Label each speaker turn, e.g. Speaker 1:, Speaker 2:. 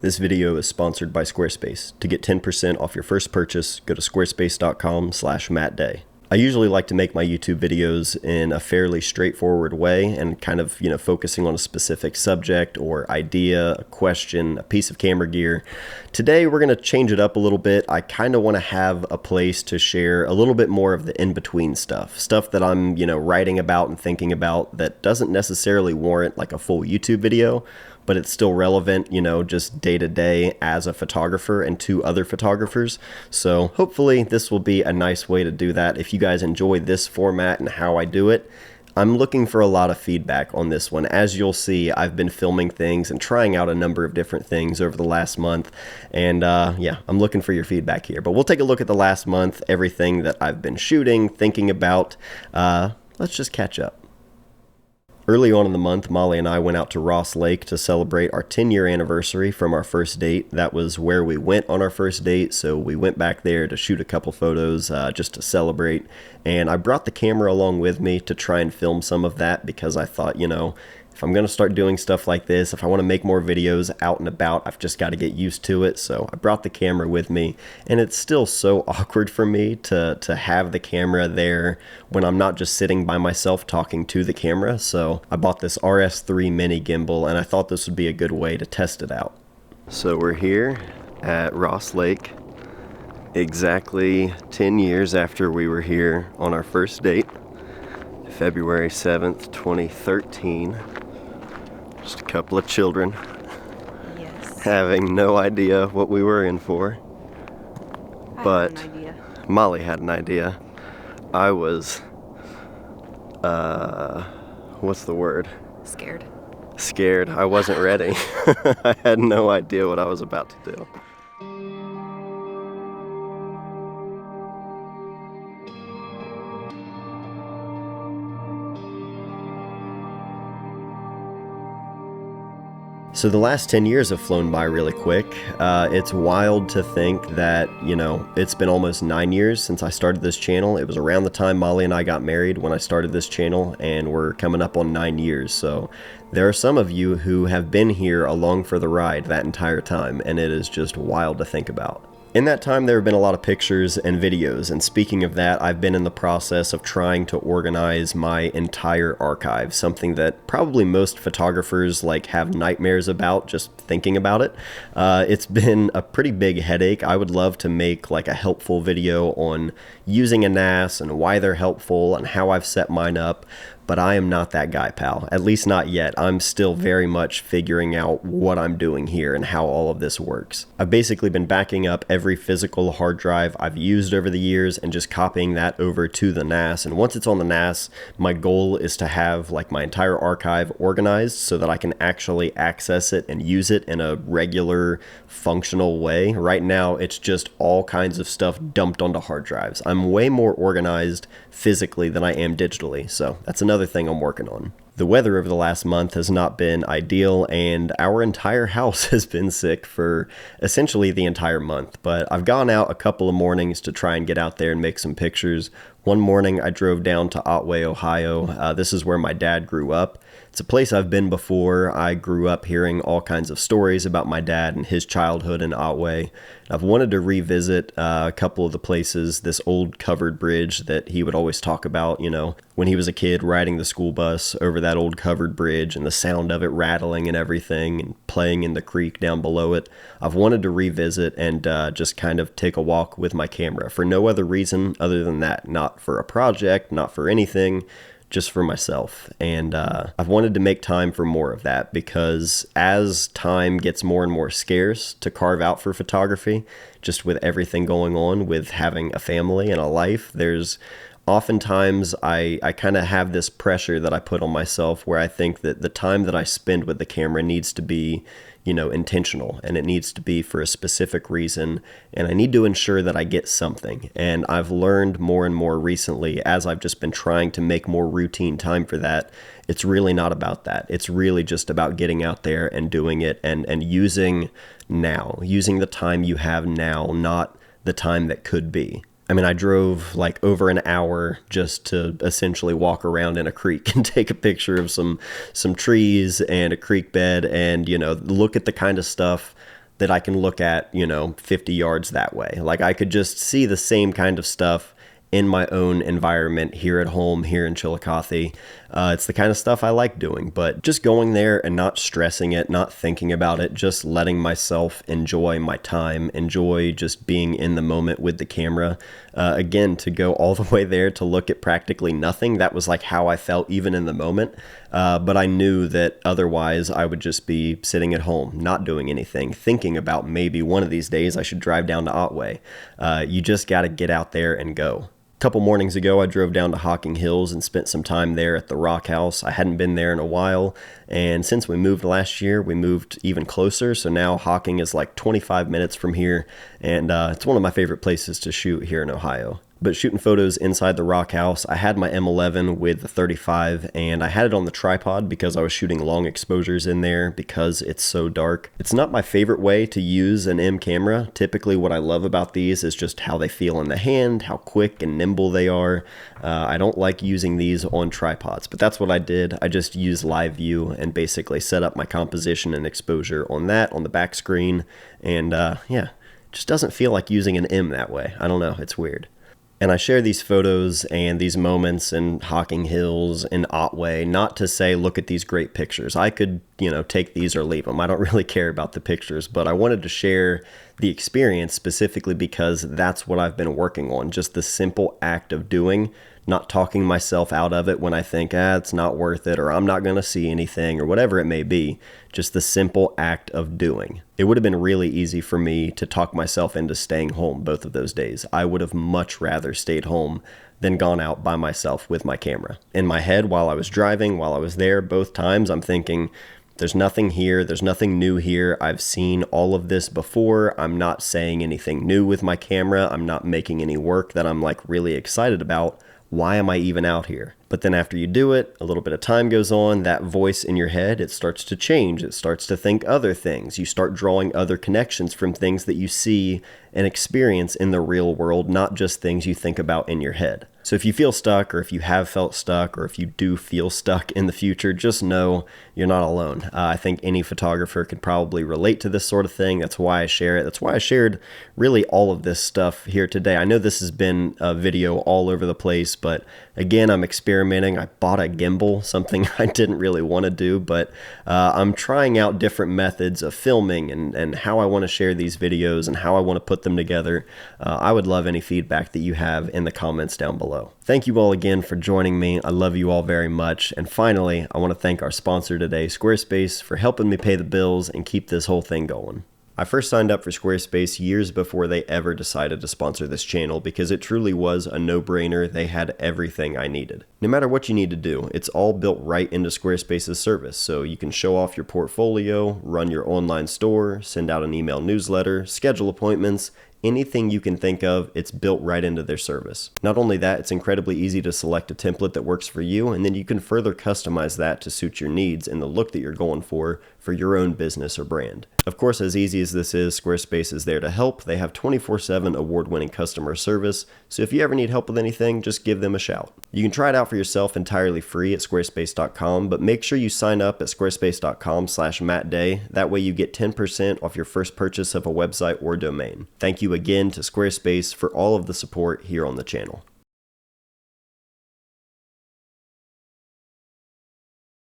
Speaker 1: This video is sponsored by Squarespace. To get 10% off your first purchase, go to squarespace.com/mattday. I usually like to make my YouTube videos in a fairly straightforward way and kind of, focusing on a specific subject or idea, a question, a piece of camera gear. Today, we're going to change it up a little bit. I kind of want to have a place to share a little bit more of the in-between stuff that I'm, writing about and thinking about that doesn't necessarily warrant like a full YouTube video, but it's still relevant, just day to day as a photographer and to other photographers. So hopefully this will be a nice way to do that. If you guys enjoy this format and how I do it, I'm looking for a lot of feedback on this one. As you'll see, I've been filming things and trying out a number of different things over the last month. And I'm looking for your feedback here. But we'll take a look at the last month, everything that I've been shooting, thinking about. Let's just catch up. Early on in the month, Molly and I went out to Ross Lake to celebrate our 10-year anniversary from our first date. That was where we went on our first date, so we went back there to shoot a couple photos just to celebrate. And I brought the camera along with me to try and film some of that because I thought, if I'm going to start doing stuff like this, if I want to make more videos out and about, I've just got to get used to it. So I brought the camera with me, and it's still so awkward for me to have the camera there when I'm not just sitting by myself talking to the camera. So I bought this RS3 mini gimbal, and I thought this would be a good way to test it out. So we're here at Ross Lake, exactly 10 years after we were here on our first date, February 7th, 2013. Just a couple of children.
Speaker 2: Yes.
Speaker 1: Having no idea what we were in for. But
Speaker 2: I had an idea.
Speaker 1: Molly had an idea. I was, what's the word?
Speaker 2: Scared.
Speaker 1: Scared. I wasn't ready. I had no idea what I was about to do. So the last 10 years have flown by really quick. It's wild to think that, it's been almost 9 years since I started this channel. It was around the time Molly and I got married when I started this channel, and we're coming up on 9 years. So there are some of you who have been here along for the ride that entire time, and it is just wild to think about. In that time, there have been a lot of pictures and videos, and speaking of that, I've been in the process of trying to organize my entire archive, something that probably most photographers have nightmares about just thinking about it. It's been a pretty big headache. I would love to make a helpful video on using a NAS and why they're helpful and how I've set mine up. But I am not that guy, pal. At least not yet. I'm still very much figuring out what I'm doing here and how all of this works. I've basically been backing up every physical hard drive I've used over the years and just copying that over to the NAS. And once it's on the NAS, my goal is to have my entire archive organized so that I can actually access it and use it in a regular, functional way. Right now, it's just all kinds of stuff dumped onto hard drives. I'm way more organized physically than I am digitally, so that's another thing I'm working on. The weather over the last month has not been ideal, and our entire house has been sick for essentially the entire month, but I've gone out a couple of mornings to try and get out there and make some pictures. One morning I drove down to Otway, Ohio. This is where my dad grew up. It's a place I've been before. I grew up hearing all kinds of stories about my dad and his childhood in Otway. I've wanted to revisit a couple of the places, this old covered bridge that he would always talk about, when he was a kid riding the school bus over that old covered bridge and the sound of it rattling and everything and playing in the creek down below it. I've wanted to revisit and just kind of take a walk with my camera for no other reason other than that. Not for a project, not for anything, just for myself. And I've wanted to make time for more of that because as time gets more and more scarce to carve out for photography, just with everything going on with having a family and a life, there's oftentimes I kind of have this pressure that I put on myself where I think that the time that I spend with the camera needs to be intentional, and it needs to be for a specific reason, and I need to ensure that I get something. And I've learned more and more recently, as I've just been trying to make more routine time for that, it's really not about that. It's really just about getting out there and doing it and using the time you have now, not the time that could be. I mean, I drove like over an hour just to essentially walk around in a creek and take a picture of some trees and a creek bed and, you know, look at the kind of stuff that I can look at, 50 yards that way. Like I could just see the same kind of stuff in my own environment here at home, here in Chillicothe. It's the kind of stuff I like doing, but just going there and not stressing it, not thinking about it, just letting myself enjoy my time, enjoy just being in the moment with the camera. Again, to go all the way there to look at practically nothing, that was like how I felt even in the moment. But I knew that otherwise I would just be sitting at home, not doing anything, thinking about maybe one of these days I should drive down to Otway. You just got to get out there and go. Couple mornings ago, I drove down to Hocking Hills and spent some time there at the Rock House. I hadn't been there in a while, and since we moved last year, we moved even closer, so now Hocking is like 25 minutes from here, and it's one of my favorite places to shoot here in Ohio. But shooting photos inside the Rock House, I had my M11 with the 35, and I had it on the tripod because I was shooting long exposures in there because it's so dark. It's not my favorite way to use an M camera. Typically what I love about these is just how they feel in the hand, how quick and nimble they are. I don't like using these on tripods, but that's what I did. I just used live view and basically set up my composition and exposure on that, on the back screen, and yeah, just doesn't feel like using an M that way. I don't know, it's weird. And I share these photos and these moments in Hocking Hills and Otway, not to say, look at these great pictures. I could, take these or leave them. I don't really care about the pictures, but I wanted to share the experience specifically because that's what I've been working on. Just the simple act of doing, not talking myself out of it when I think, it's not worth it, or I'm not going to see anything, or whatever it may be. Just the simple act of doing. It would have been really easy for me to talk myself into staying home both of those days. I would have much rather stayed home than gone out by myself with my camera. In my head, while I was driving, while I was there, both times, I'm thinking, there's nothing here. There's nothing new here. I've seen all of this before. I'm not saying anything new with my camera. I'm not making any work that I'm like really excited about. Why am I even out here? But then after you do it, a little bit of time goes on, that voice in your head, it starts to change. It starts to think other things. You start drawing other connections from things that you see and experience in the real world, not just things you think about in your head. So if you feel stuck, or if you have felt stuck, or if you do feel stuck in the future, just know you're not alone. I think any photographer could probably relate to this sort of thing. That's why I share it. That's why I shared really all of this stuff here today. I know this has been a video all over the place, but again, I'm experimenting. I bought a gimbal, something I didn't really want to do, but I'm trying out different methods of filming and how I want to share these videos and how I want to put them together. I would love any feedback that you have in the comments down below. Thank you all again for joining me. I love you all very much. And finally, I want to thank our sponsor today, Squarespace, for helping me pay the bills and keep this whole thing going. I first signed up for Squarespace years before they ever decided to sponsor this channel because it truly was a no-brainer. They had everything I needed. No matter what you need to do, it's all built right into Squarespace's service, so you can show off your portfolio, run your online store, send out an email newsletter, schedule appointments, anything you can think of, it's built right into their service. Not only that, it's incredibly easy to select a template that works for you, and then you can further customize that to suit your needs and the look that you're going for your own business or brand. Of course, as easy as this is, Squarespace is there to help. They have 24/7 award-winning customer service, so if you ever need help with anything, just give them a shout. You can try it out for yourself entirely free at squarespace.com, but make sure you sign up at squarespace.com/MattDay. That way you get 10% off your first purchase of a website or domain. Thank you again to Squarespace for all of the support here on the channel.